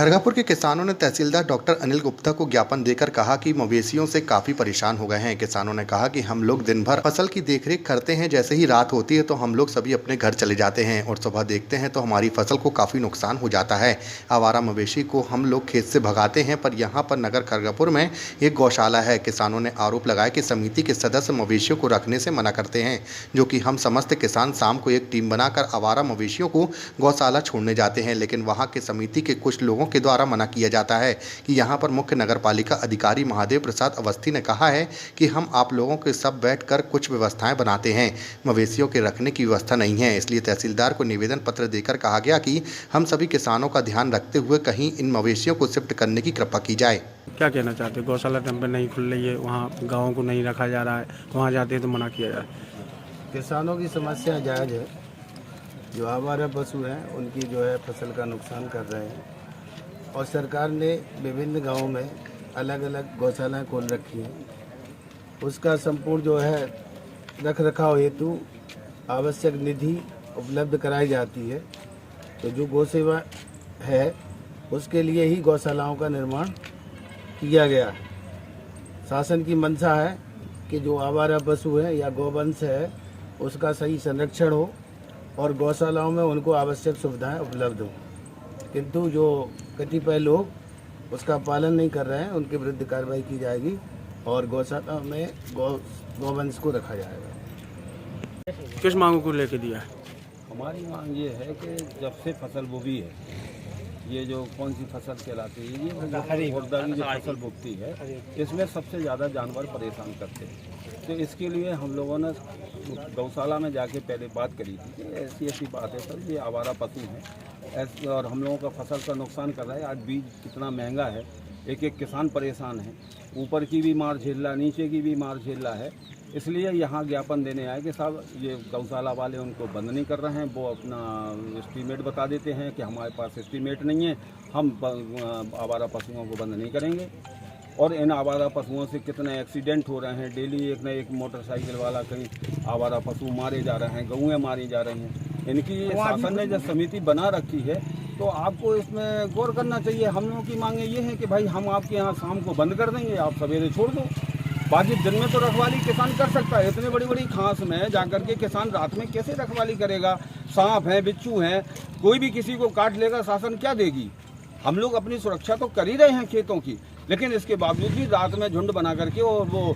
खरगापुर के किसानों ने तहसीलदार डॉक्टर अनिल गुप्ता को ज्ञापन देकर कहा कि मवेशियों से काफी परेशान हो गए हैं। किसानों ने कहा कि हम लोग दिन भर फसल की देखरेख करते हैं, जैसे ही रात होती है तो हम लोग सभी अपने घर चले जाते हैं और सुबह देखते हैं तो हमारी फसल को काफी नुकसान हो जाता है। आवारा मवेशी को हम लोग खेत से भगाते हैं, पर यहाँ पर नगर खरगापुर में एक गौशाला है। किसानों ने आरोप लगाया कि समिति के सदस्य मवेशियों को रखने से मना करते हैं, जो कि हम समस्त किसान शाम को एक टीम बनाकर आवारा मवेशियों को गौशाला छोड़ने जाते हैं, लेकिन वहाँ के समिति के कुछ लोगों के द्वारा मना किया जाता है। कि यहाँ पर मुख्य नगरपालिका अधिकारी महादेव प्रसाद अवस्थी ने कहा है कि हम आप लोगों के सब बैठकर कुछ व्यवस्थाएं बनाते हैं, मवेशियों के रखने की व्यवस्था नहीं है। इसलिए तहसीलदार को निवेदन पत्र देकर कहा गया कि हम सभी किसानों का ध्यान रखते हुए कहीं इन मवेशियों को शिफ्ट करने की कृपा की जाए। क्या कहना चाहते हैं? गौशाला टाइम पर नहीं खुल रही है, वहाँ गाँवों को नहीं रखा जा रहा है, वहाँ जाते हैं तो मना किया जाए। किसानों की समस्या जायज़ है। जो आवारा पशु हैं उनकी जो है फसल का नुकसान कर रहे हैं, और सरकार ने विभिन्न गांवों में अलग अलग गौशालाएं खोल रखी हैं। उसका संपूर्ण जो है रख रखाव हेतु आवश्यक निधि उपलब्ध कराई जाती है। तो जो गौ सेवा है उसके लिए ही गौशालाओं का निर्माण किया गया है। शासन की मंशा है कि जो आवारा पशु है या गौवंश है उसका सही संरक्षण हो और गौशालाओं में उनको आवश्यक सुविधाएं उपलब्ध हों, किंतु जो कतिपय लोग उसका पालन नहीं कर रहे हैं उनके विरुद्ध कार्रवाई की जाएगी और गौशाला में गौवंश को रखा जाएगा। किस मांगों को लेकर दिया है? हमारी मांग ये है कि जब से फसल बोई है, ये जो कौन सी फसल कहलाती है, ये खुर्दानी जो फसल बोती है, इसमें सबसे ज़्यादा जानवर परेशान करते हैं। तो इसके लिए हम लोगों ने गौशाला में जाके पहले बात करी थी कि ऐसी ऐसी बात है सर, ये आवारा पशु हैं और हम लोगों का फसल का नुकसान कर रहा है। आज बीज कितना महंगा है, एक एक किसान परेशान है, ऊपर की भी मार झेल रहा है, नीचे की भी मार झेल रहा है। इसलिए यहाँ ज्ञापन देने आए कि साहब ये गौशाला वाले उनको बंद नहीं कर रहे हैं। वो अपना एस्टीमेट बता देते हैं कि हमारे पास एस्टीमेट नहीं है, हम आवारा पशुओं को बंद नहीं करेंगे। और इन आवारा पशुओं से कितने एक्सीडेंट हो रहे हैं, डेली एक न एक मोटरसाइकिल वाला कहीं आवारा पशु मारे जा रहे हैं, गौएँ मारी जा रही हैं। इनकी शासन ने जब समिति बना रखी है तो आपको इसमें गौर करना चाहिए। हम लोगों की मांगे ये है कि भाई हम आपके यहाँ शाम को बंद कर देंगे, आप सवेरे छोड़ दो। बाकी दिन में तो रखवाली किसान कर सकता है, इतने बड़ी बड़ी घास में जाकर के किसान रात में कैसे रखवाली करेगा? सांप है, बिच्छू हैं, कोई भी किसी को काट लेगा, शासन क्या देगी? हम लोग अपनी सुरक्षा तो कर ही रहे हैं खेतों की, लेकिन इसके बावजूद भी रात में झुंड बना करके और वो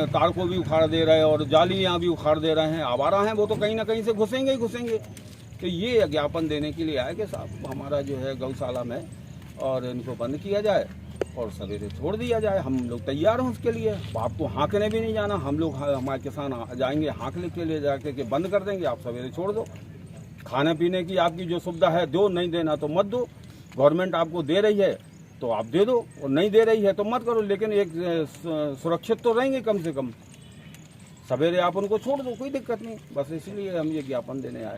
तार को भी उखाड़ दे रहे हैं और जालियाँ भी उखाड़ दे रहे हैं। आवारा हैं वो तो कहीं ना कहीं से घुसेंगे ही घुसेंगे। तो ये ज्ञापन देने के लिए आए कि साहब हमारा जो है गौशाला में और इनको बंद किया जाए और सवेरे छोड़ दिया जाए। हम लोग तैयार हैं उसके लिए। आपको हाँकने भी नहीं जाना, हम लोग हमारे किसान जाएंगे हाँकने के लिए, जाके के बंद कर देंगे, आप सवेरे छोड़ दो। खाने पीने की आपकी जो सुविधा है दो, नहीं देना तो मत दो। गवर्नमेंट आपको दे रही है तो आप दे दो, और नहीं दे रही है तो मत करो, लेकिन एक सुरक्षित तो रहेंगे कम से कम। सवेरे आप उनको छोड़ दो, कोई दिक्कत नहीं। बस इसीलिए हम ये ज्ञापन देने आए।